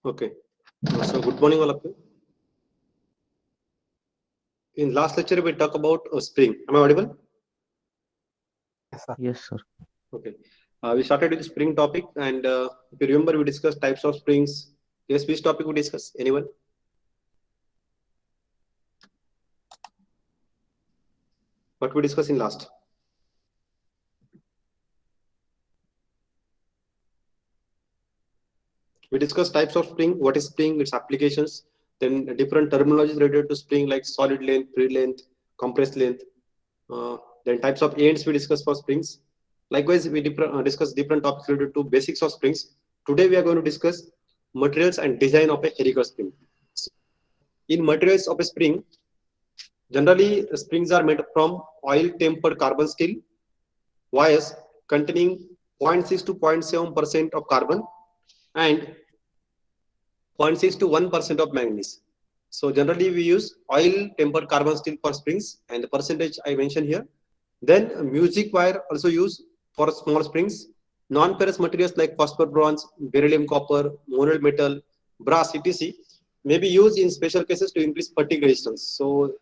Okay. So good morning, all of you. In last lecture, we talked about spring. Am I audible? Yes, sir. Okay. We started with the spring topic, and if you remember, we discussed types of springs. Yes, which topic we discuss? Anyone? What we discussed in last? We discussed types of spring, what is spring, its applications, then different terminologies related to spring like solid length, free length, compressed length, then types of ends we discussed for springs. Likewise, we discuss different topics related to basics of springs. Today we are going to discuss materials and design of a helical spring. So, in materials of a spring, generally springs are made from oil tempered carbon steel wires containing 0.6 to 0.7% of carbon and 0.6 to 1% of manganese. So generally we use oil tempered carbon steel for springs, and the percentage I mentioned here. Then music wire also used for small springs. Non-ferrous materials like phosphor bronze, beryllium copper, monoid metal, brass, etc. may be used in special cases to increase fatigue resistance. So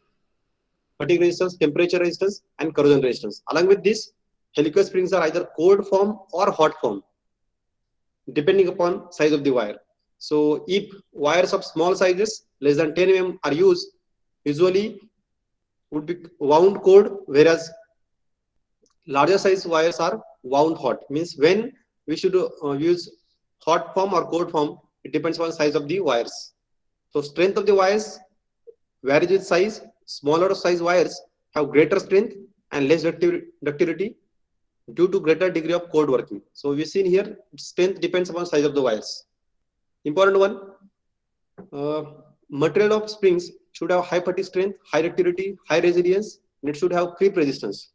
fatigue resistance, temperature resistance, and corrosion resistance. Along with this, helical springs are either cold form or hot form, depending upon size of the wire. So if wires of small sizes less than 10 mm are used, usually would be wound cold, whereas larger size wires are wound hot. Means when we should use hot form or cold form, it depends on size of the wires. So strength of the wires varies with size. Smaller size wires have greater strength and less ductility due to greater degree of cold working. So we seen here strength depends upon size of the wires. Important one, uh, material of springs should have high fatigue strength, high ductility, high resilience, and it should have creep resistance.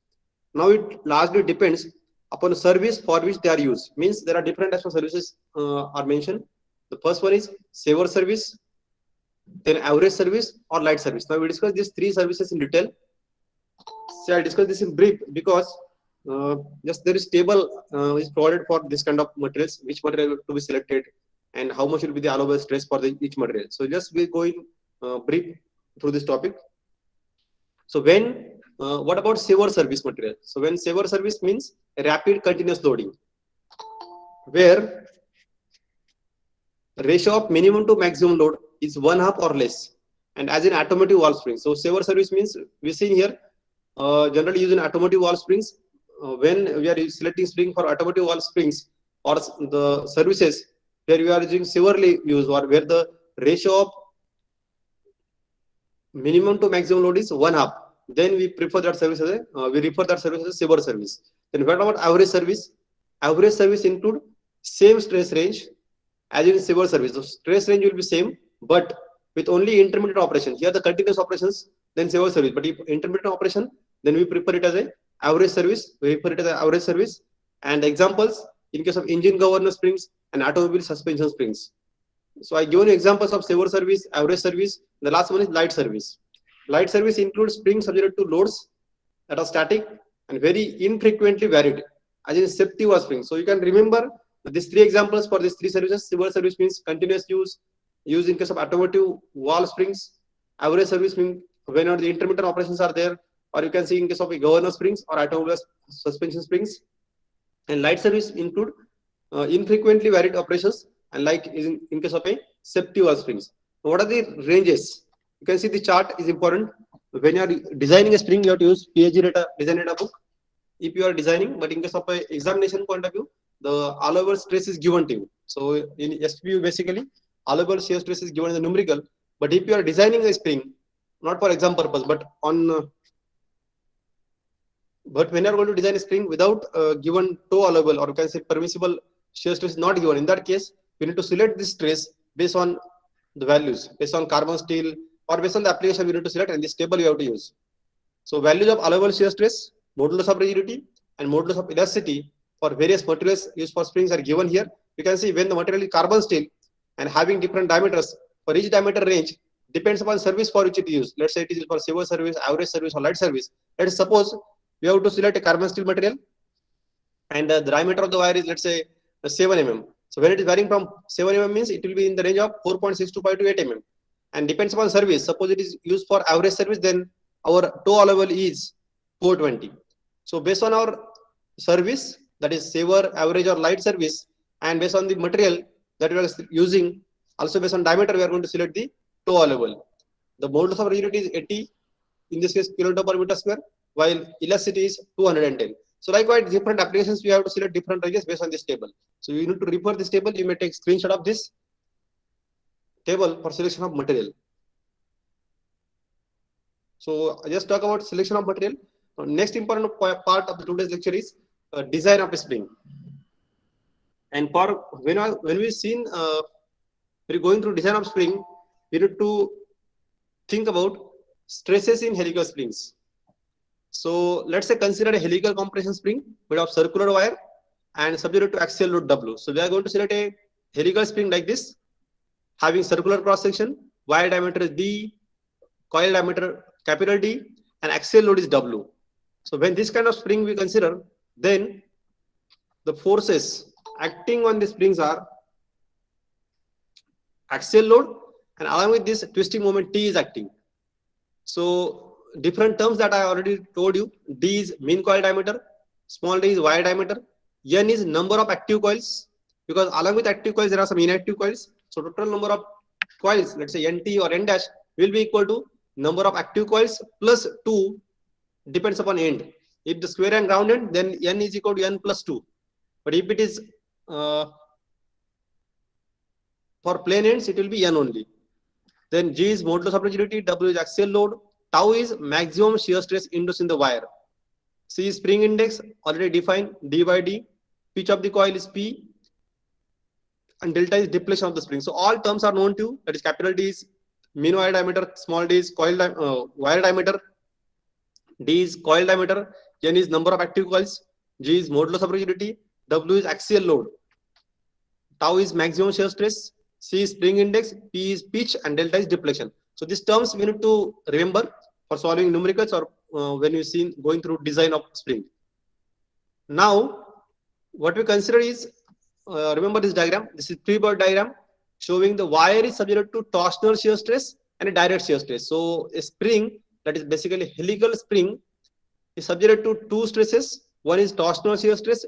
Now it largely depends upon the service for which they are used. Means there are different types of services are mentioned. The first one is saver service, then average service or light service. Now we discuss these three services in detail. So I'll discuss this in brief because just there is table is provided for this kind of materials, which material to be selected and how much will be the allowable stress for each material. So just we going brief through this topic. So when what about saver service material? So when saver service means rapid continuous loading, where ratio of minimum to maximum load is 1/2 or less, and as in automotive valve springs. So saver service means we seen here generally using automotive valve springs. When we are selecting spring for automotive valve springs or the services where we are using severely used or where the ratio of minimum to maximum load is 1/2, then we prefer that service as we refer that service as a saver service. Then what about average service? Average service include same stress range as in saver service. The stress range will be same, but with only intermittent operation. Here the continuous operations, then saver service. But if intermittent operation, then we prefer it as a average service. We refer it as an average service. And examples in case of engine governor springs and automobile suspension springs. So I given you examples of saver service, average service. The last one is light service. Light service includes springs subject to loads that are static and very infrequently varied, as in safety was spring. So you can remember these three examples for these three services. Saver service means continuous use, used in case of automotive wall springs. Average service means when the intermittent operations are there, or you can see in case of governor springs or automobile suspension springs. And light service include infrequently varied operations, and like in case of a safety valve springs. What are the ranges? You can see the chart is important. When you are designing a spring, you have to use PhD data, design data book. If you are designing, but in case of a examination point of view, the allowable stress is given to you. So in SPU, basically, allowable shear stress is given in the numerical. But if you are designing a spring, not for exam purpose, but on but when you are going to design a spring without given toe allowable, or you can say permissible shear stress is not given, in that case, we need to select this stress based on the values, based on carbon steel, or based on the application we need to select, and this table you have to use. So values of allowable shear stress, modulus of rigidity, and modulus of elasticity for various materials used for springs are given here. You can see when the material is carbon steel and having different diameters, for each diameter range depends upon service for which it is used. Let's say it is for severe service, average service, or light service. Let's suppose we have to select a carbon steel material, and the diameter of the wire is, let's say, 7 mm. So when it is varying from 7 mm means it will be in the range of 4.625 to 8 mm, and depends upon service. Suppose it is used for average service, then our toe allowable is 420. So based on our service, that is saver, average, or light service, and based on the material that we are using, also based on diameter, we are going to select the toe allowable. The modulus of rigidity is 80, in this case kilonewton per meter square, while elasticity is 210. So likewise, different applications we have to select different ranges based on this table. So you need to refer this table. You may take screenshot of this table for selection of material. So I just talk about selection of material. Next important part of the today's lecture is design of a spring. And for when we seen we're going through design of spring, we need to think about stresses in helical springs. So let's say consider a helical compression spring made of circular wire and subjected to axial load W. So we are going to select a helical spring like this, having circular cross section, wire diameter is D, coil diameter capital D, and axial load is W. So when this kind of spring we consider, then the forces acting on the springs are axial load, and along with this twisting moment T is acting. So different terms that I already told you. D is mean coil diameter, small d is wire diameter, N is number of active coils, because along with active coils there are some inactive coils. So total number of coils, let's say NT or N dash, will be equal to number of active coils plus 2, depends upon end. If the square and ground end, then N is equal to N plus 2. But if it is for plane ends, it will be N only. Then G is modulus of rigidity, W is axial load, tau is maximum shear stress induced in the wire. C is spring index, already defined, D by D. Pitch of the coil is P, and delta is deflection of the spring. So all terms are known to you. That is capital D is mean wire diameter, small d is wire diameter, D is coil diameter, N is number of active coils, G is modulus of rigidity, W is axial load, tau is maximum shear stress, C is spring index, P is pitch, and delta is deflection. So these terms we need to remember for solving numericals or when you see going through design of spring. Now, what we consider is, remember this diagram. This is three-bird diagram showing the wire is subjected to torsional shear stress and a direct shear stress. So a spring, that is basically helical spring, is subjected to two stresses. One is torsional shear stress,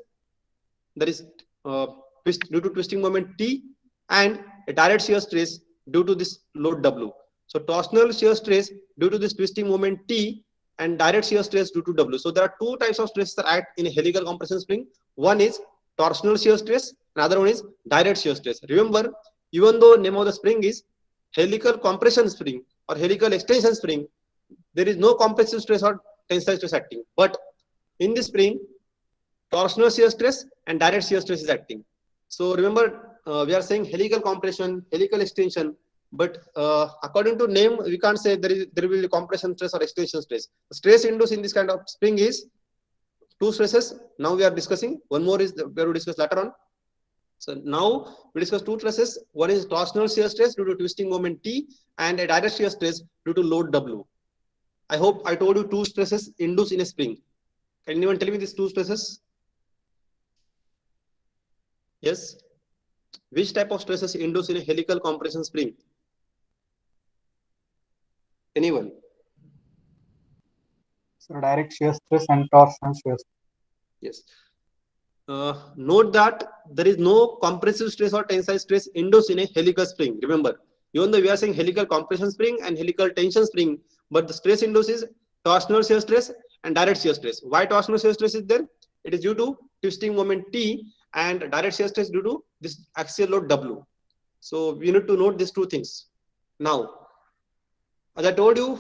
that is due to twisting moment T, and a direct shear stress due to this load W. So torsional shear stress due to this twisting moment T, and direct shear stress due to W. So there are two types of stresses that act in a helical compression spring. One is torsional shear stress, another one is direct shear stress. Remember, even though name of the spring is helical compression spring or helical extension spring, there is no compressive stress or tensile stress acting. But in this spring, torsional shear stress and direct shear stress is acting. So remember, we are saying helical compression, helical extension, but according to name, we can't say there will be compression stress or extension stress. Stress induced in this kind of spring is two stresses. Now we are discussing. One more is we will discuss later on. So now we discuss two stresses. One is torsional shear stress due to twisting moment T, and a direct shear stress due to load W. I hope I told you two stresses induced in a spring. Can anyone tell me these two stresses? Yes. Which type of stresses induced in a helical compression spring? Anyone? So direct shear stress and torsional shear stress. Yes. Note that there is no compressive stress or tensile stress induced in a helical spring. Remember, even though we are saying helical compression spring and helical tension spring, but the stress induced is torsional shear stress and direct shear stress. Why torsional shear stress is there? It is due to twisting moment T, and direct shear stress due to this axial load W. So we need to note these two things. Now, as I told you,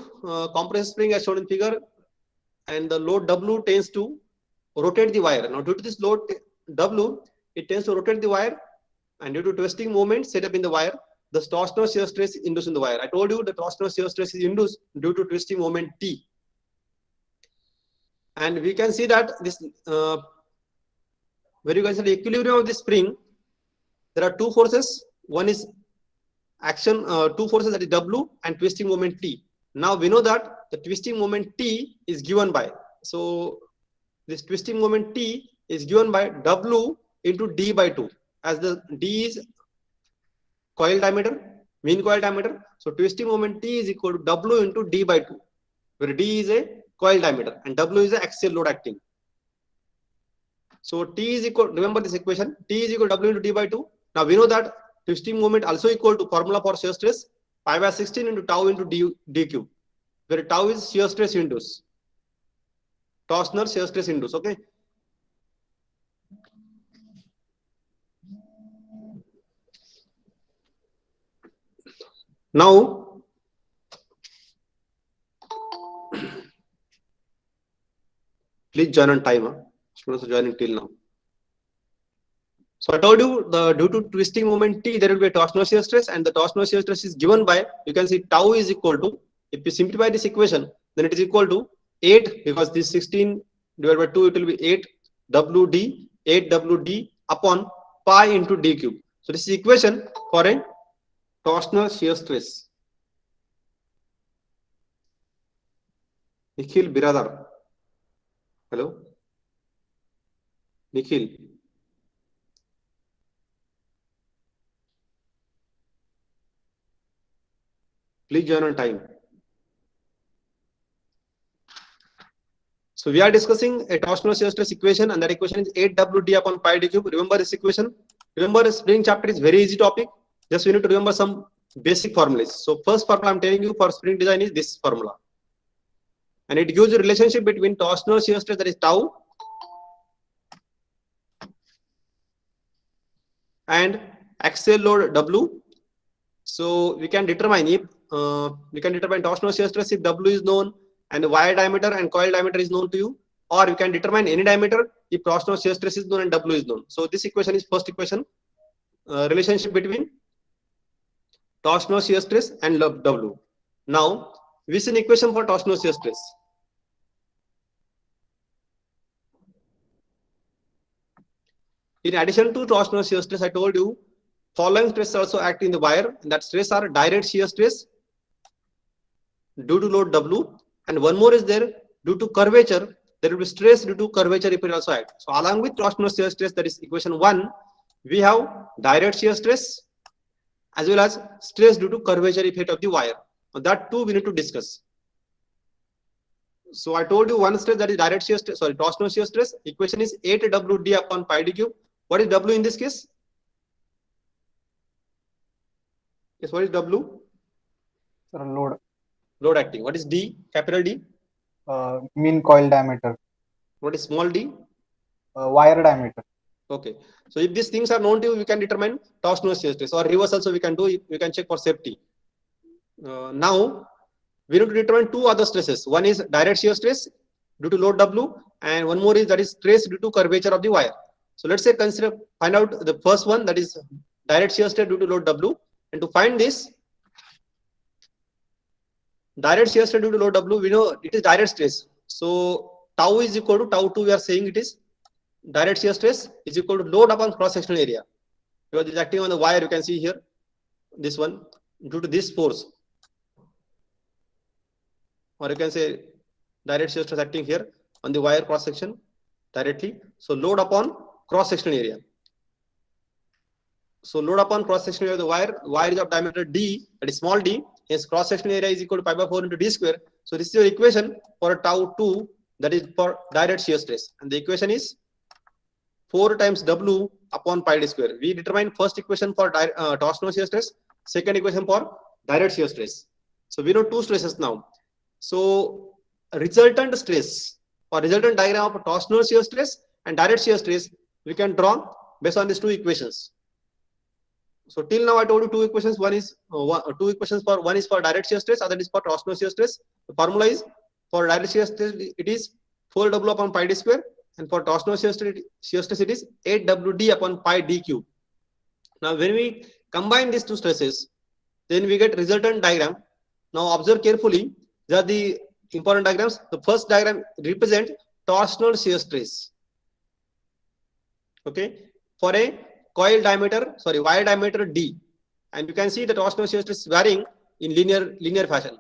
compressive spring as shown in figure, and the load W tends to rotate the wire. Now, due to this load W, it tends to rotate the wire, and due to twisting moment set up in the wire, the torsional shear stress is induced in the wire. I told you the torsional shear stress is induced due to twisting moment T. And we can see that this, where you can see the equilibrium of the spring, there are two forces. One is action, two forces, that is W and twisting moment T. Now we know that the twisting moment T is given by, so this twisting moment T is given by W into D by 2, as the D is coil diameter, mean coil diameter. So twisting moment T is equal to W into D by 2, where D is a coil diameter and W is the axial load acting. So T is equal, remember this equation, T is equal to W into D by 2. Now we know that twisting moment also equal to formula for shear stress, pi by 16 into tau into D cube, where tau is shear stress induced, torsional shear stress induced. Okay. Now, please join on time. Students are joining till now. So I told you, the due to twisting moment T, there will be a torsional shear stress, and the torsional shear stress is given by, you can see tau is equal to, if you simplify this equation, then it is equal to 8, because this 16 divided by 2, it will be 8 WD upon pi into D cube. So this is equation for a torsional shear stress. Nikhil Biradar. Hello? Nikhil. Please join on time. So we are discussing a torsional shear stress equation, and that equation is 8WD upon pi D cube. Remember this equation. Remember, spring chapter is very easy topic. Just we need to remember some basic formulas. So first formula I'm telling you for spring design is this formula, and it gives a relationship between torsional shear stress, that is tau, and axial load W. So we can determine if torsional shear stress if W is known and the wire diameter and coil diameter is known to you, or you can determine any diameter if torsional shear stress is known and W is known. So this equation is first equation, relationship between torsional shear stress and W. Now we see an equation for torsional shear stress. In addition to torsional shear stress, I told you following stress also act in the wire, and that stress are direct shear stress due to load W, and one more is there, due to curvature, there will be stress due to curvature if it also act. So along with torsional shear stress, that is equation 1, we have direct shear stress as well as stress due to curvature effect of the wire. Now that too we need to discuss. So I told you one stress, that is direct shear stress, sorry, torsional shear stress, equation is 8WD upon pi D cube. What is W in this case? Yes, what is W? Sir, load. Load acting. What is D? Capital D? Mean coil diameter. What is small d? Wire diameter. Okay. So if these things are known to you, we can determine torsional shear stress, or reverse also we can do. We can check for safety. Now we need to determine two other stresses. One is direct shear stress due to load W, and one more is that is stress due to curvature of the wire. So let's say find out the first one, that is direct shear stress due to load W, and to find this direct shear stress due to load W, we know it is direct stress. So tau is equal to tau 2. We are saying it is direct shear stress is equal to load upon cross sectional area, because it is acting on the wire. You can see here this one due to this force, or you can say direct shear stress acting here on the wire cross section directly. So load upon cross sectional area. So load upon cross sectional area of the wire is of diameter D, that is small d. Hence cross sectional area is equal to pi by 4 into D square. So this is your equation for tau 2, that is for direct shear stress, and the equation is 4 times W upon pi d square. We determine first equation for torsional shear stress, second equation for direct shear stress. So we know two stresses now. So resultant stress or resultant diagram of torsional shear stress and direct shear stress we can draw based on these two equations. So till now I told you two equations. One is two equations for one is for direct shear stress, other is for torsional shear stress. The formula is for direct shear stress it is 4W upon pi d square, and for torsional shear stress it is 8WD upon pi d cube. Now when we combine these two stresses, then we get resultant diagram. Now observe carefully. These are the important diagrams. The first diagram represents torsional shear stress. Okay, for a wire diameter D, and you can see the torsional shear stress varying in linear fashion.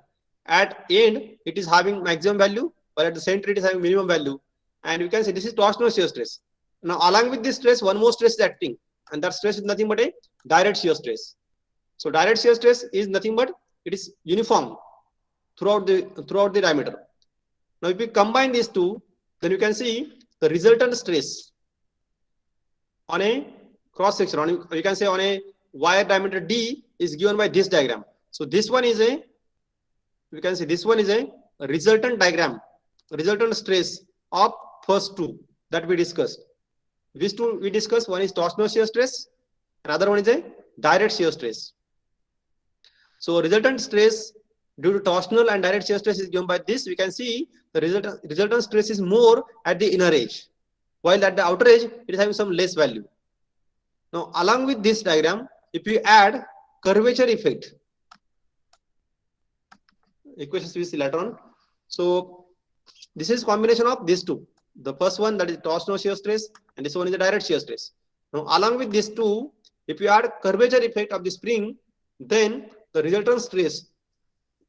At end, it is having maximum value, while at the center it is having minimum value. And you can say this is torsional shear stress. Now, along with this stress, one more stress is acting, and that stress is nothing but a direct shear stress. So, direct shear stress is nothing but it is uniform throughout the diameter. Now, if we combine these two, then you can see the resultant stress on a cross section, you can say on a wire diameter D is given by this diagram. So this one is a, you can say this one is a resultant diagram, resultant stress of first two that we discussed. These two we discussed, one is torsional shear stress, another one is a direct shear stress. So resultant stress due to torsional and direct shear stress is given by this. We can see the resultant stress is more at the inner edge, while at the outer edge it is having some less value. Now, along with this diagram, if you add curvature effect, equations we see later on. So, this is combination of these two. The first one, that is torsional shear stress, and this one is the direct shear stress. Now, along with these two, if you add curvature effect of the spring, then the resultant stress,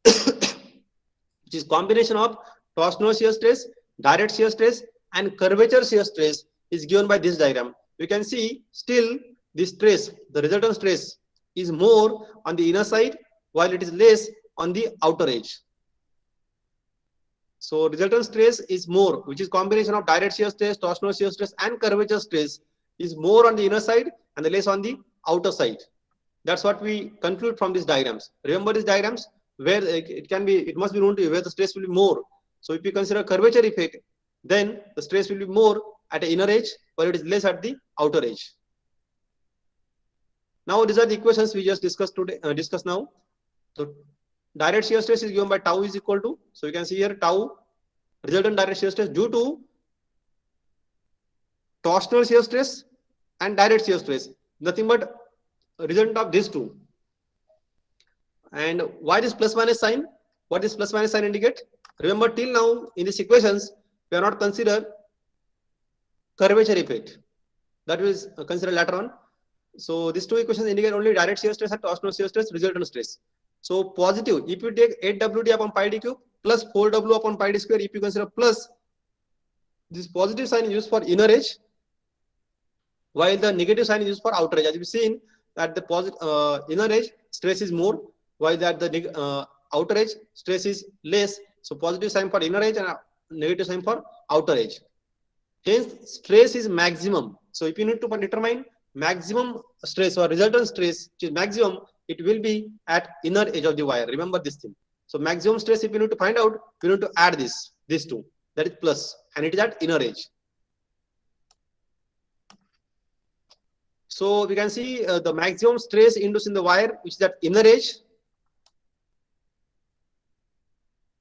which is combination of torsional shear stress, direct shear stress, and curvature shear stress, is given by this diagram. You can see still this stress, the resultant stress is more on the inner side, while it is less on the outer edge. So resultant stress is more, which is combination of direct shear stress, torsional shear stress, and curvature stress, is more on the inner side and the less on the outer side. That's what we conclude from these diagrams. Remember these diagrams where it must be known to you where the stress will be more. So if you consider curvature effect, then the stress will be more at the inner edge, while it is less at the outer edge. Now these are the equations we just discussed now. So direct shear stress is given by tau is equal to, so you can see here tau resultant direct shear stress due to torsional shear stress and direct shear stress, nothing but resultant of these two. And why this plus minus sign? What this plus minus sign indicate? Remember till now in these equations we are not considered curvature effect. That is considered later on. So these two equations indicate only direct shear stress and torsional shear stress, resultant stress. So positive, if you take 8WD upon pi d cube plus 4W upon pi d square, if you consider plus, this positive sign is used for inner edge, while the negative sign is used for outer edge. As we've seen that the inner edge stress is more, while that the outer edge stress is less. So positive sign for inner edge and negative sign for outer edge. Hence stress is maximum. So if you need to determine maximum stress or resultant stress, which is maximum, it will be at inner edge of the wire. Remember this thing. So maximum stress, if you need to find out, you need to add these two, that is plus, and it is at inner edge. So we can see the maximum stress induced in the wire, which is at inner edge,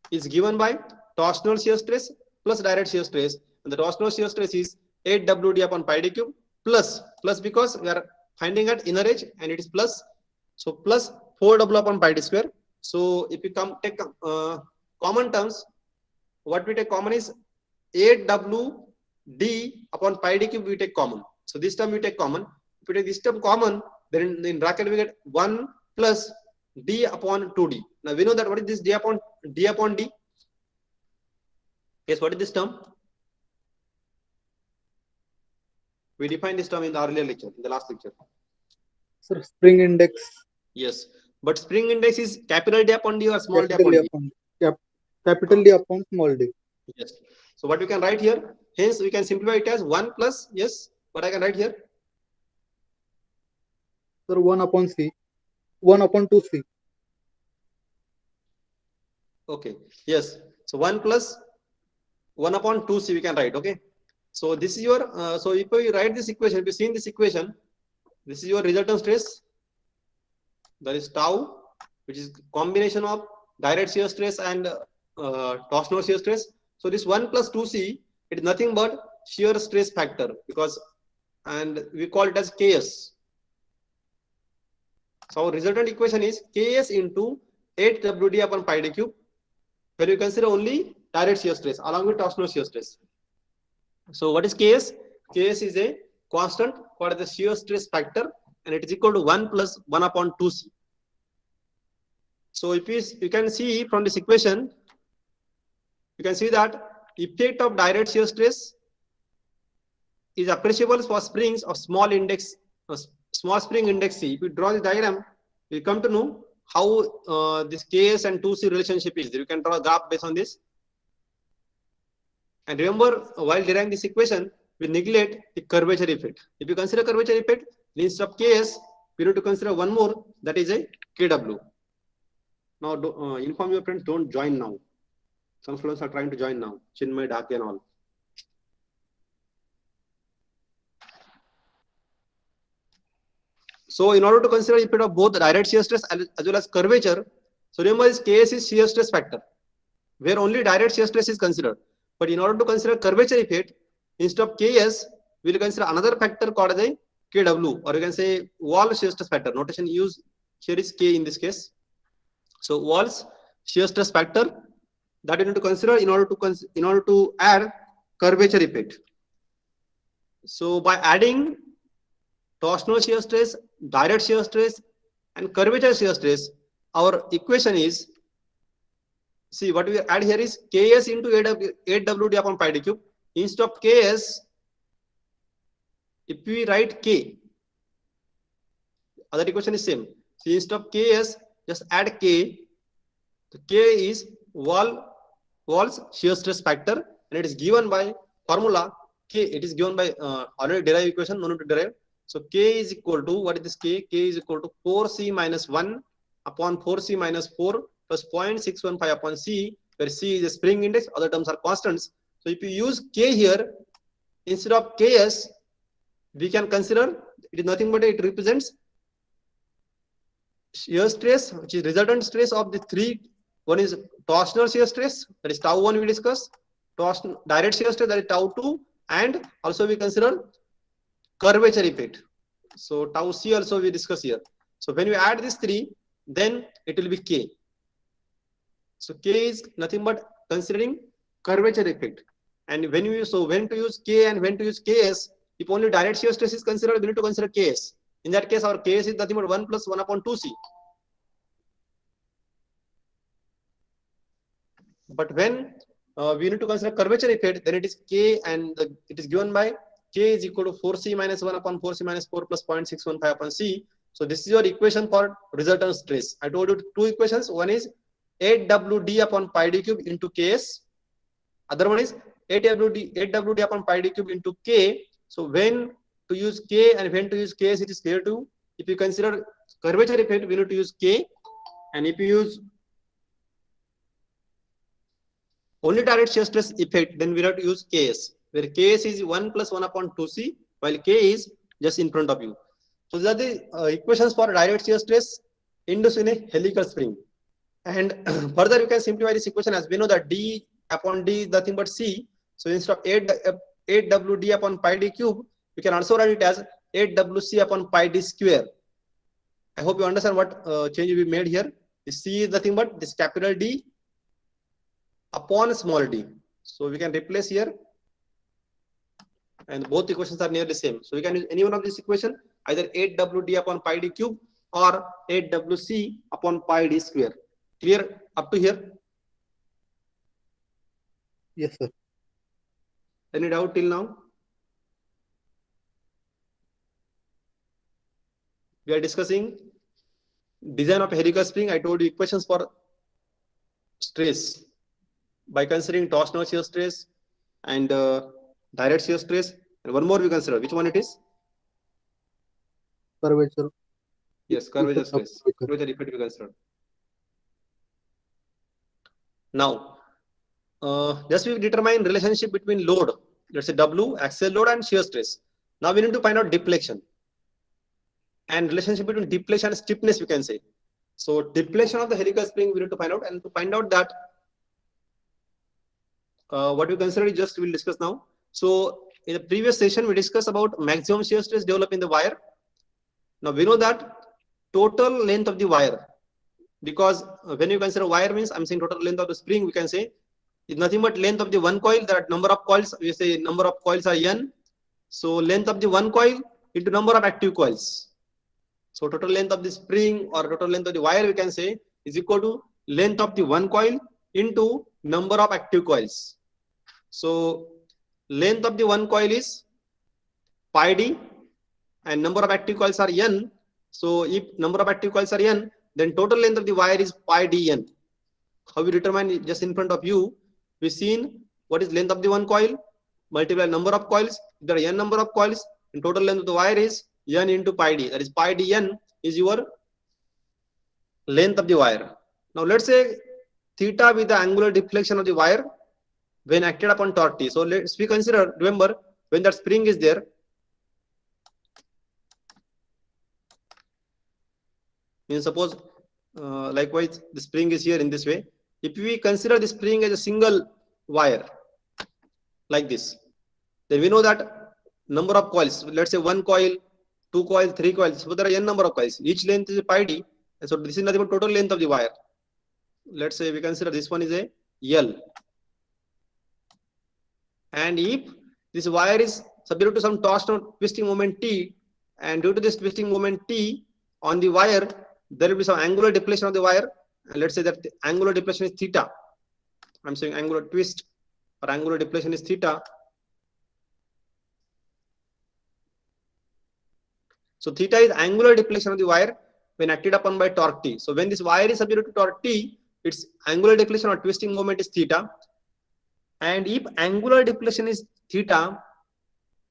is given by torsional shear stress plus direct shear stress, and the torsional shear stress is 8WD upon pi d cube plus because we are finding at inner edge and it is plus, so plus 4W upon pi d square. So if you take common terms, what we take common is 8WD upon pi d cube we take common. So this term we take common. If we take this term common, then in bracket we get 1 plus D upon 2D. Now we know that what is this D upon D? Yes, what is this term? We defined this term in the earlier lecture, in the last lecture. Sir, spring index. Yes, but spring index is capital D upon D or small d upon D? Capital D upon small d. Yes. So what we can write here, hence we can simplify it as 1 plus, yes, What I can write here? Sir, 1 upon C, 1 upon 2C. Okay. Yes. So 1 plus 1 upon 2C we can write. Okay. So this is your, so if you write this equation, if you see in this equation, this is your resultant stress. That is tau, which is combination of direct shear stress and torsional shear stress. So this 1 plus 2C, it is nothing but shear stress factor, because, and we call it as Ks. So our resultant equation is Ks into 8WD upon pi d cube, where you consider only direct shear stress along with torsional shear stress. So what is Ks? Ks is a constant called the shear stress factor, and it is equal to 1 plus 1 upon 2C. So if you can see from this equation, you can see that effect of direct shear stress is appreciable for springs of small index, small spring index C. If you draw the diagram, we come to know how this Ks and 2C relationship is. You can draw a graph based on this. And remember, while deriving this equation, we neglect the curvature effect. If you consider curvature effect, instead of Ks, we need to consider one more, that is a Kw. Now, inform your friends, don't join now. Some students are trying to join now, Chinmay, Dhake and all. So in order to consider effect of both direct shear stress as well as curvature, so remember this Ks is shear stress factor, where only direct shear stress is considered. But in order to consider curvature effect, instead of Ks, we will consider another factor called as a Kw, or you can say wall shear stress factor. Notation used here is K in this case. So Wall's shear stress factor that you need to consider in order to add curvature effect. So by adding torsional shear stress, direct shear stress, and curvature shear stress, our equation is, see what we add here is Ks into 8WD upon pi d cube. Instead of Ks, if we write K, other equation is same. So instead of Ks, just add K. The K is Wall's shear stress factor, and it is given by formula K. It is given by already derived equation, no need to derive. So K is equal to, what is this K? K is equal to 4C minus 1 upon 4C minus 4 plus 0.615 upon C, where C is a spring index, other terms are constants. So if you use K here, instead of Ks, we can consider it is nothing but it represents shear stress, which is resultant stress of the three. One is torsional shear stress, that is tau 1 we discussed, direct shear stress, that is tau 2, and also we consider curvature effect. So tau C also we discuss here. So when we add these three, then it will be K. So K is nothing but considering curvature effect. And when to use K and when to use Ks, if only direct shear stress is considered, we need to consider Ks. In that case, our Ks is nothing but 1 plus 1 upon 2C. But when we need to consider curvature effect, then it is K, and it is given by K is equal to 4C minus 1 upon 4C minus 4 plus 0.615 upon C. So this is your equation for resultant stress. I told you two equations. One is 8WD upon pi d cube into Ks. Other one is 8WD upon pi d cube into K. So when to use K and when to use Ks, it is clear to. If you consider curvature effect, we need to use K. And if you use only direct shear stress effect, then we have to use Ks, where Ks is 1 plus 1 upon 2C, while K is just in front of you. So these are the equations for direct shear stress induced in a helical spring. And further, you can simplify this equation as we know that D upon D is nothing but C. So instead of 8WD upon pi d cube, we can also write it as 8WC upon pi d square. I hope you understand what change we made here. The C is nothing but this capital D upon small d. So we can replace here, and both equations are nearly same. So we can use any one of this equation, either 8WD upon pi d cube or 8WC upon pi d square. Clear up to here? Yes, sir. Any doubt till now? We are discussing design of helical spring. I told you equations for stress by considering torsional shear stress and direct shear stress, And one more we consider. Which one it is? Curvature. Yes, curvature Effect of stress. curvature. Curvature effect we consider. Now, just we determine relationship between load, let's say W, axial load and shear stress. Now we need to find out deflection and relationship between deflection and stiffness, we can say. So deflection of the helical spring we need to find out, and to find out that what we consider is just we'll discuss now. So in the previous session we discussed about maximum shear stress developed in the wire. Now we know that total length of the wire, because when you consider wire means I'm saying total length of the spring, we can say is nothing but length of the one coil. There are number of coils, we say number of coils are n. So length of the one coil into number of active coils. So total length of the spring or total length of the wire we can say is equal to length of the one coil into number of active coils. So length of the one coil is pi d and number of active coils are n. So if number of active coils are n, then total length of the wire is pi dn. How we determine it? Just in front of you, we've seen what is length of the one coil, multiply number of coils. If there are n number of coils, and total length of the wire is n into pi d. That is pi dn is your length of the wire. Now let's say theta with the angular deflection of the wire when acted upon torque T. So let's we consider, remember, when that spring is there, means suppose likewise the spring is here in this way. If we consider the spring as a single wire like this, then we know that number of coils, let's say one coil, two coils, three coils, so there are n number of coils, each length is a pi d, and so this is nothing but total length of the wire. Let's say we consider this one is a L, and if this wire is subject to some torsional twisting moment T, and due to this twisting moment T on the wire, there will be some angular deflection of the wire, and let's say that the angular deflection is theta. I'm saying angular twist or angular deflection is theta. So theta is angular deflection of the wire when acted upon by torque T. So when this wire is subject to torque T, its angular deflection or twisting moment is theta. And if angular deflection is theta,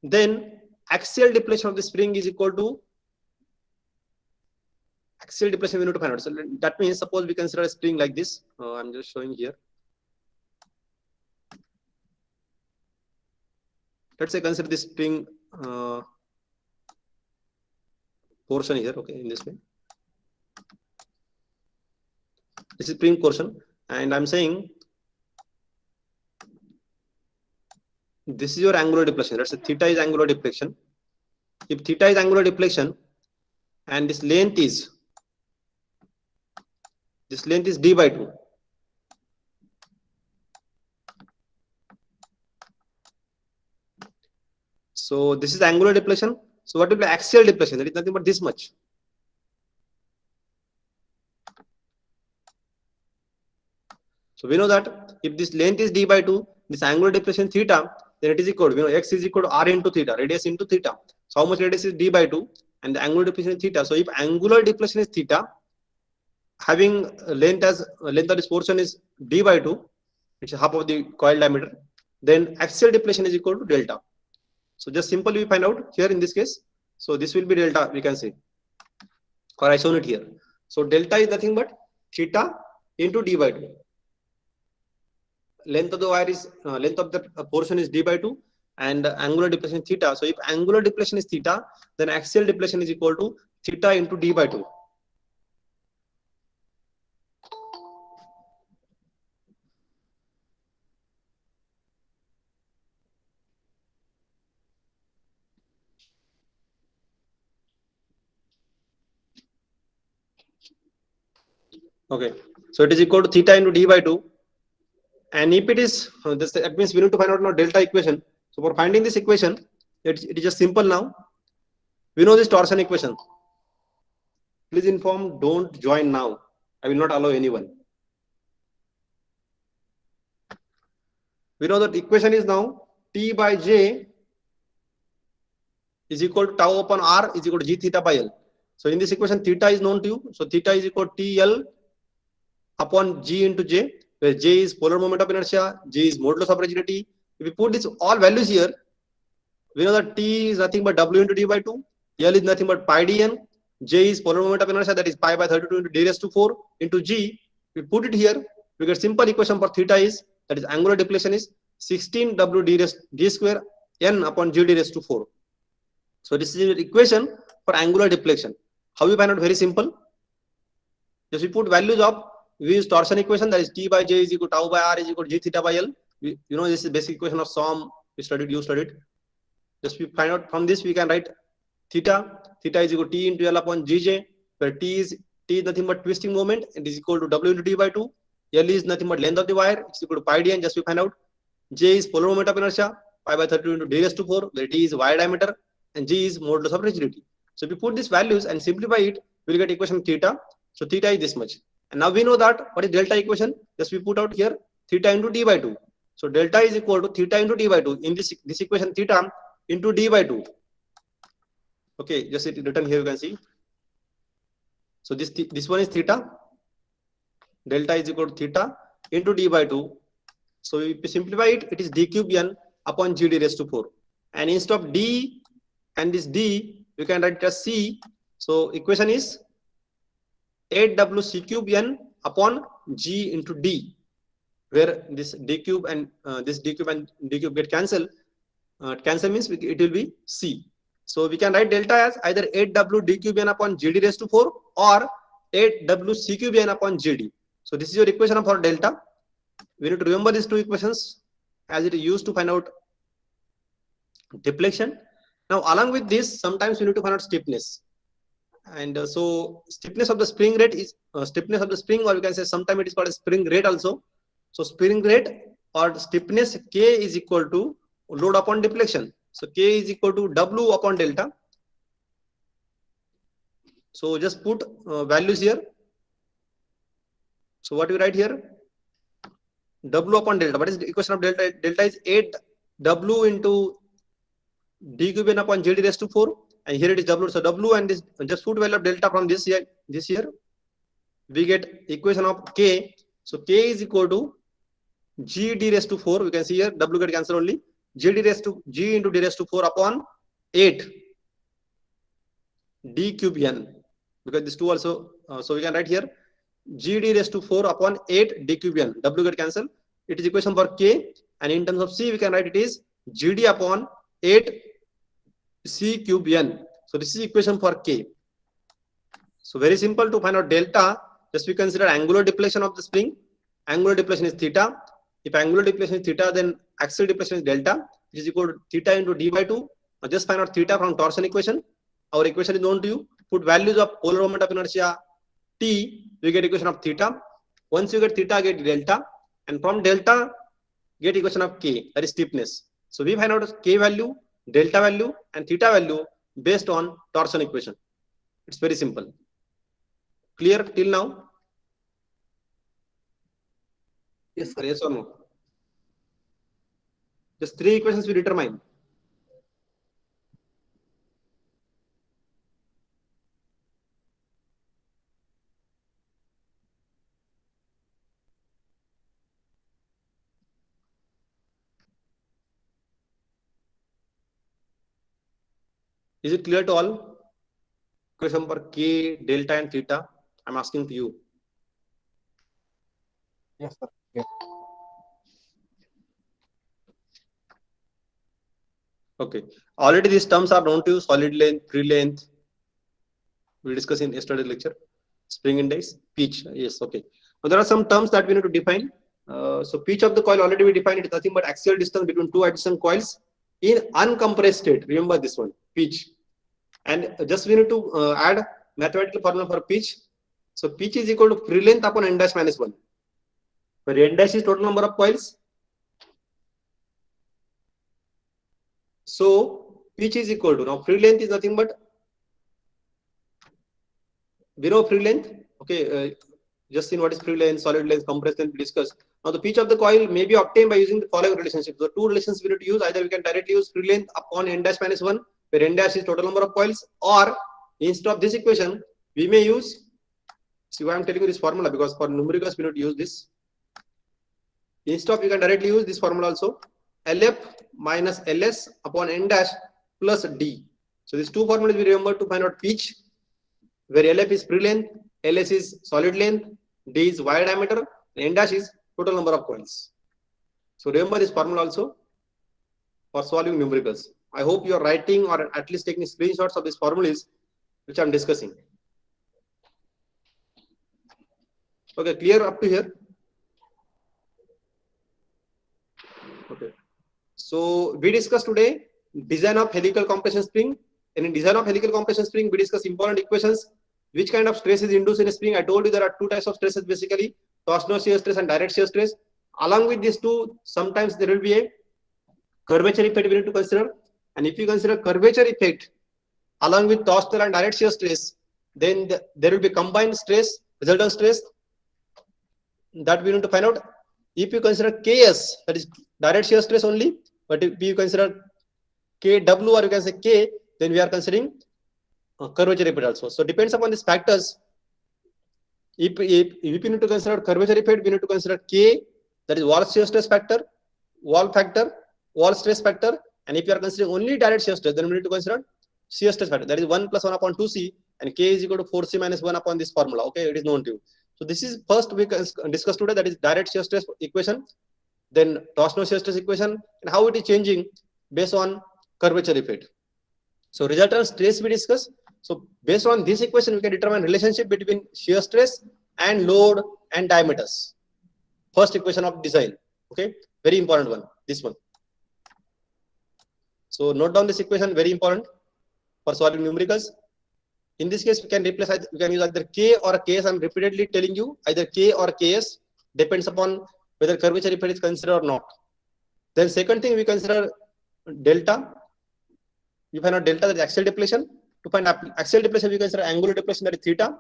then axial deflection of the spring is equal to axial deflection we need to find out. So that means suppose we consider a spring like this. I'm just showing here. Let's say consider this spring portion here, okay, in this way. This is spring portion, and I'm saying this is your angular deflection. Let's say theta is angular deflection. If theta is angular deflection and this length is d by 2. So this is angular deflection. So what will be axial deflection? That is nothing but this much. So we know that if this length is d by 2, this angular deflection theta, then it is equal to, x is equal to r into theta, radius into theta. So how much radius is d by 2 and the angular deflection is theta. So if angular deflection is theta, having length of this portion is d by 2, which is half of the coil diameter, then axial deflection is equal to delta. So just simply we find out here in this case. So this will be delta, we can say, or I shown it here. So delta is nothing but theta into d by 2. Length of the wire is length of the portion is d by 2, and angular deflection is theta. So if angular deflection is theta, then axial deflection is equal to theta into d by 2. Okay, so it is equal to theta into d by 2. And if it is, that means we need to find out now delta equation. So for finding this equation, it is just simple now. We know this torsion equation. Please inform, don't join now. I will not allow anyone. We know that equation is now T by J is equal to tau upon R is equal to G theta by L. So in this equation, theta is known to you. So theta is equal to TL upon G into J, where J is polar moment of inertia, J is modulus of rigidity. If we put this all values here, We know that T is nothing but W into D by 2. L is nothing but pi dn. J is polar moment of inertia, that is pi by 32 into d raised to 4 into G. We put it here. We get simple equation for theta is, that is angular deflection is 16 W d square n upon G d raised to 4. So this is the equation for angular deflection. How you find out? Very simple. Just we put values of, we use torsion equation, that is T by J is equal to tau by R is equal to G theta by L. You know this is basic equation of SOM. We studied, you studied. Just we find out from this we can write theta is equal to T into L upon Gj, where T is nothing but twisting moment and is equal to W into D by 2. L is nothing but length of the wire, it's equal to pi d, and just we find out J is polar moment of inertia, pi by 32 into d raised to 4, where T is wire diameter and G is modulus of rigidity. So if we put these values and simplify it, we'll get equation theta. So theta is this much. And now we know that what is delta equation. Just we put out here theta into d by 2. So delta is equal to theta into d by 2. In this equation, theta into d by 2. Okay, just it written here, you can see. So this one is theta. Delta is equal to theta into d by 2. So if we simplify it, it is d cube n upon G d raised to 4. And instead of d and this d, we can write it as c. So equation is 8w c cube n upon G into d, where this d cube and this d cube get cancelled. Cancel means it will be c. So we can write delta as either 8w d cube n upon G d raised to 4 or 8w c cube n upon Gd. So this is your equation for delta. We need to remember these two equations as it is used to find out deflection. Now along with this, sometimes we need to find out stiffness. And so stiffness of the spring rate is stiffness of the spring, or you can say sometimes it is called a spring rate also. So spring rate or stiffness K is equal to load upon deflection. So K is equal to W upon delta. So just put values here. So what we write here? W upon delta. What is the equation of delta? Delta is 8W into d cube n upon G d raised to 4. And here it is W. So W and this, just put value of delta from this here. We get equation of K. So K is equal to G d raised to 4. We can see here W get cancelled only. G into d raised to 4 upon 8 d cube n, because this 2 also. So we can write here G d raised to 4 upon 8 d cube n. W get cancelled. It is equation for K, and in terms of C we can write it is Gd upon 8 c cube n. So this is equation for K. So very simple to find out delta. Just we consider angular deflection of the spring. Angular deflection is theta. If angular deflection is theta, then axial deflection is delta, which is equal to theta into d by 2. Now just find out theta from torsion equation. Our equation is known to you. Put values of polar moment of inertia T, we get equation of theta. Once you get theta, get delta, and from delta get equation of K, that is stiffness. So we find out K value, delta value, and theta value based on torsion equation. It's very simple. Clear till now? Yes, sir. Yes or no? Just 3 equations we determine. Is it clear to all? Equation for K, delta, and theta. I'm asking to you. Yes, sir. Yes. Okay. Already these terms are known to you: solid length, free length. We discussed in yesterday's lecture. Spring index, pitch. Yes. Okay. Now there are some terms that we need to define. So pitch of the coil already we defined. It is nothing but axial distance between two adjacent coils in uncompressed state. Remember this one, pitch. And just we need to add mathematical formula for pitch. So pitch is equal to free length upon n dash minus 1, where n dash is total number of coils. So pitch is equal to, now free length is nothing but, we know free length. Okay, just seen what is free length, solid length, compressed length we discussed. Now the pitch of the coil may be obtained by using the following relationship. So two relations we need to use. Either we can directly use free length upon n dash minus 1, where n dash is total number of coils, or instead of this equation we may use, see why I'm telling you this formula, because for numericals we need to use this. Instead of, you can directly use this formula also, LF minus LS upon n dash, plus D. So these two formulas we remember to find out pitch, where LF is free length, LS is solid length, D is wire diameter, and N dash is total number of coils. So remember this formula also for solving numericals. I hope you are writing or at least taking screenshots of these formulas which I am discussing. Okay, clear up to here? Okay. So we discussed today design of helical compression spring. And in design of helical compression spring, we discuss important equations. Which kind of stress is induced in a spring? I told you there are two types of stresses basically, torsional shear stress and direct shear stress. Along with these two, sometimes there will be a curvature effect we need to consider. And if you consider curvature effect along with torsional and direct shear stress, then there will be combined stress, resultant stress that we need to find out. If you consider Ks, that is direct shear stress only, but if you consider Kw or you can say K, then we are considering curvature effect also. So depends upon these factors. If you need to consider curvature effect, we need to consider K, that is wall shear stress factor, wall factor, wall stress factor. And if you are considering only direct shear stress, then we need to consider shear stress factor. That is 1 plus 1 upon 2C, and K is equal to 4C minus 1 upon this formula. Okay, it is known to you. So this is first we discussed today, that is direct shear stress equation, then torsional shear stress equation, and how it is changing based on curvature effect. So resultant stress we discuss. So based on this equation, we can determine relationship between shear stress and load and diameters. First equation of design. Okay, very important one, this one. So note down this equation, very important for solving numericals. In this case, we can replace, we can use either K or Ks. I'm repeatedly telling you either K or Ks, depends upon whether curvature effect is considered or not. Then second thing, we consider delta. We find out delta, that is axial deflation. To find axial deflation, we consider angular deflation, that is theta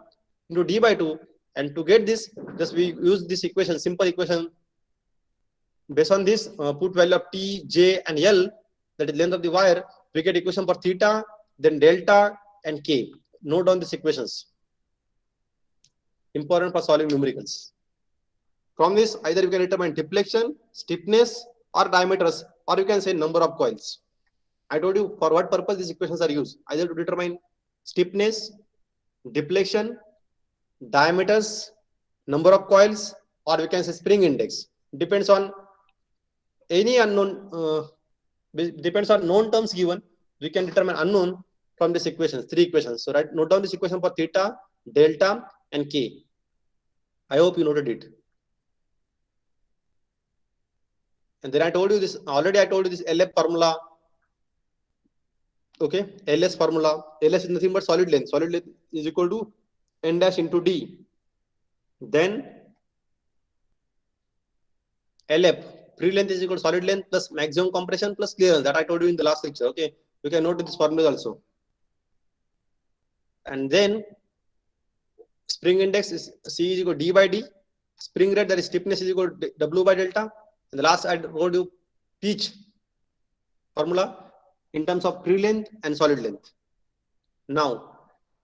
into d by 2. And to get this, just we use this equation, simple equation. Based on this, put value of T, J, and L, that is length of the wire. We get equation for theta, then delta, and K. Note down these equations. Important for solving numericals. From this, either you can determine deflection, stiffness, or diameters, or you can say number of coils. I told you for what purpose these equations are used. Either to determine stiffness, deflection, diameters, number of coils, or we can say spring index. Depends on any unknown, depends on known terms given. We can determine unknown from these equations, three equations. So right, note down this equation for theta, delta, and K. I hope you noted it. And then I told you this, already I told you this LF formula. Okay, LS formula. LS is nothing but solid length. Solid length is equal to N dash into D. Then LF, free length is equal to solid length plus maximum compression plus clearance. That I told you in the last lecture. Okay, you can note this formula also. And then spring index is C is equal to D by D. Spring rate, that is stiffness, is equal to W by delta. And the last I told you pitch formula in terms of free length and solid length. Now,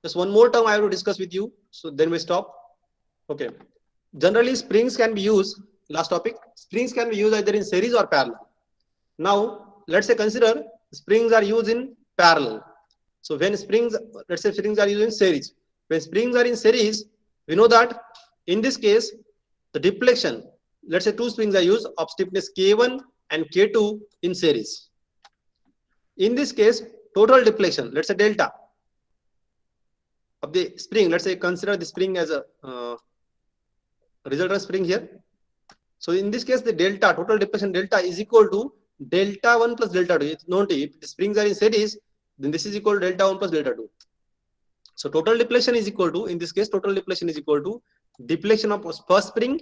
just one more term I have to discuss with you. So then we stop. Okay. Generally, springs can be used. Last topic. Springs can be used either in series or parallel. Now, let's say consider springs are used in parallel. So when springs, let's say springs are used in series. When springs are in series, we know that in this case, the deflection, let's say two springs are used of stiffness K1 and K2 in series. In this case, total deflection, let's say delta of the spring, let's say consider the spring as a resultant spring here. So in this case, the delta, total deflection delta is equal to delta 1 plus delta 2. It's known to you. If the springs are in series, then this is equal to delta 1 plus delta 2. So total deflection is equal to, in this case, total deflection is equal to deflection of first spring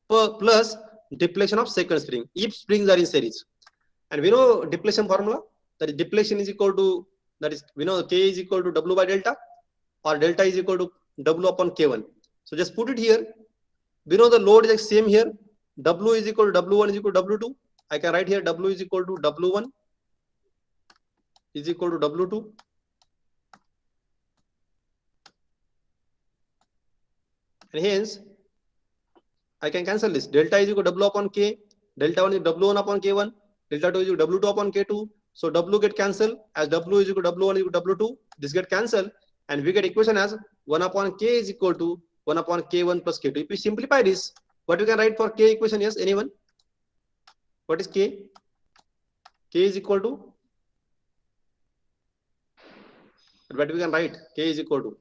plus deflection of second spring, if springs are in series. And we know deflection formula, that is deflection is equal to, that is, we know K is equal to W by delta, or delta is equal to W upon K1. So just put it here. We know the load is the same here. W is equal to W1 is equal to W2. I can write here W is equal to W1 is equal to W2. And hence, I can cancel this. Delta is equal to W upon K. Delta 1 is W1 upon K1. Delta 2 is equal to W2 upon K2. So W get cancelled as W is equal to W1 is equal to W2. This get cancelled, and we get equation as 1 upon K is equal to 1 upon K1 plus K2. If we simplify this, what we can write for K equation? Yes, anyone? What is K? K is equal to, what we can write? K is equal to,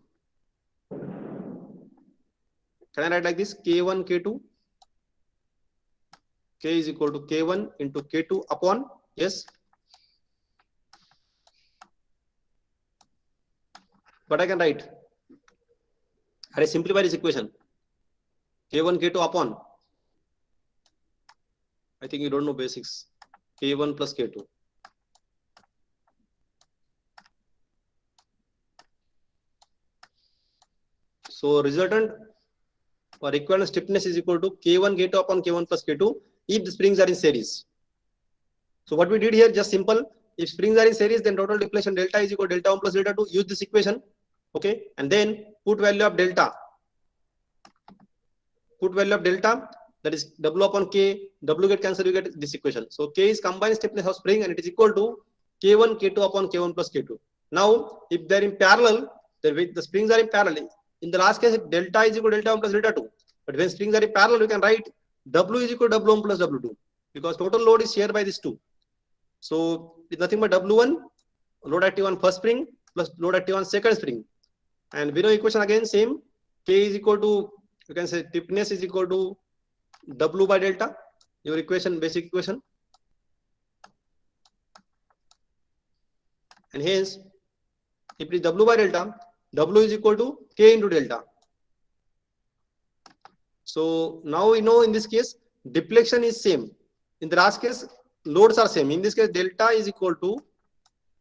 can I write like this? K1, K2. K is equal to K1 into K2 upon, yes. But I can write, I simplify this equation. K1, K2 upon, I think you don't know basics. K1 plus K2. So resultant or equivalent stiffness is equal to K1, K2 upon K1 plus K2 if the springs are in series. So what we did here, just simple. If springs are in series, then total deflection delta is equal to delta 1 plus delta 2. Use this equation. Okay. And then put value of delta. Put value of delta, that is W upon K. W get cancelled, you get this equation. So K is combined stiffness of spring and it is equal to K1, K2 upon K1 plus K2. Now, if they're in parallel, the springs are in parallel. In the last case, delta is equal to delta 1 plus delta 2. But when springs are in parallel, you can write W is equal to W1 plus W2 because total load is shared by these two. So it's nothing but W1, load active on first spring plus load active on second spring. And we know equation again same. K is equal to, you can say stiffness is equal to W by delta, your equation, basic equation. And hence, if it is W by delta, W is equal to K into delta. So now we know in this case, deflection is same. In the last case, loads are same. In this case, delta is equal to,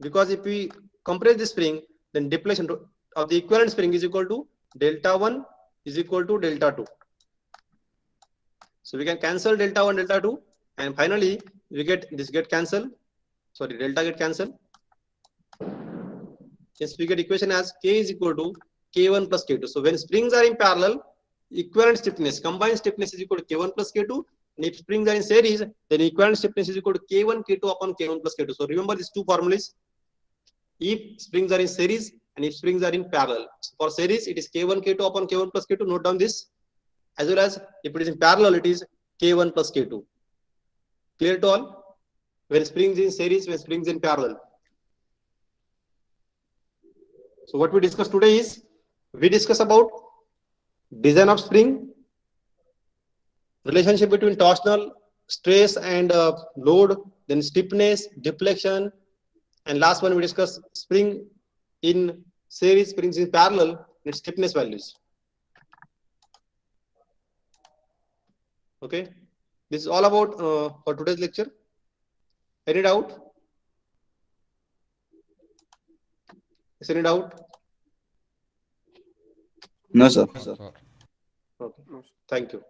because if we compress the spring, then deflection of the equivalent spring is equal to delta 1 is equal to delta 2. So we can cancel delta 1, delta 2, and finally we get this get cancelled. Sorry, delta get cancelled. Since we get equation as K is equal to K1 plus K2. So when springs are in parallel, equivalent stiffness, combined stiffness is equal to K1 plus K2. And if springs are in series, then equivalent stiffness is equal to K1, K2 upon K1 plus K2. So remember these two formulas. If springs are in series and if springs are in parallel. So for series, it is K1, K2 upon K1 plus K2. Note down this. As well as if it is in parallel, it is K1 plus K2. Clear to all? When springs in series, when springs in parallel. So what we discussed today is, we discuss about design of spring, relationship between torsional stress and load, then stiffness, deflection, and last one we discuss spring in series, springs in parallel, and stiffness values. Okay, this is all about for today's lecture. Any doubt? Is any doubt? No, sir. Okay. Thank you.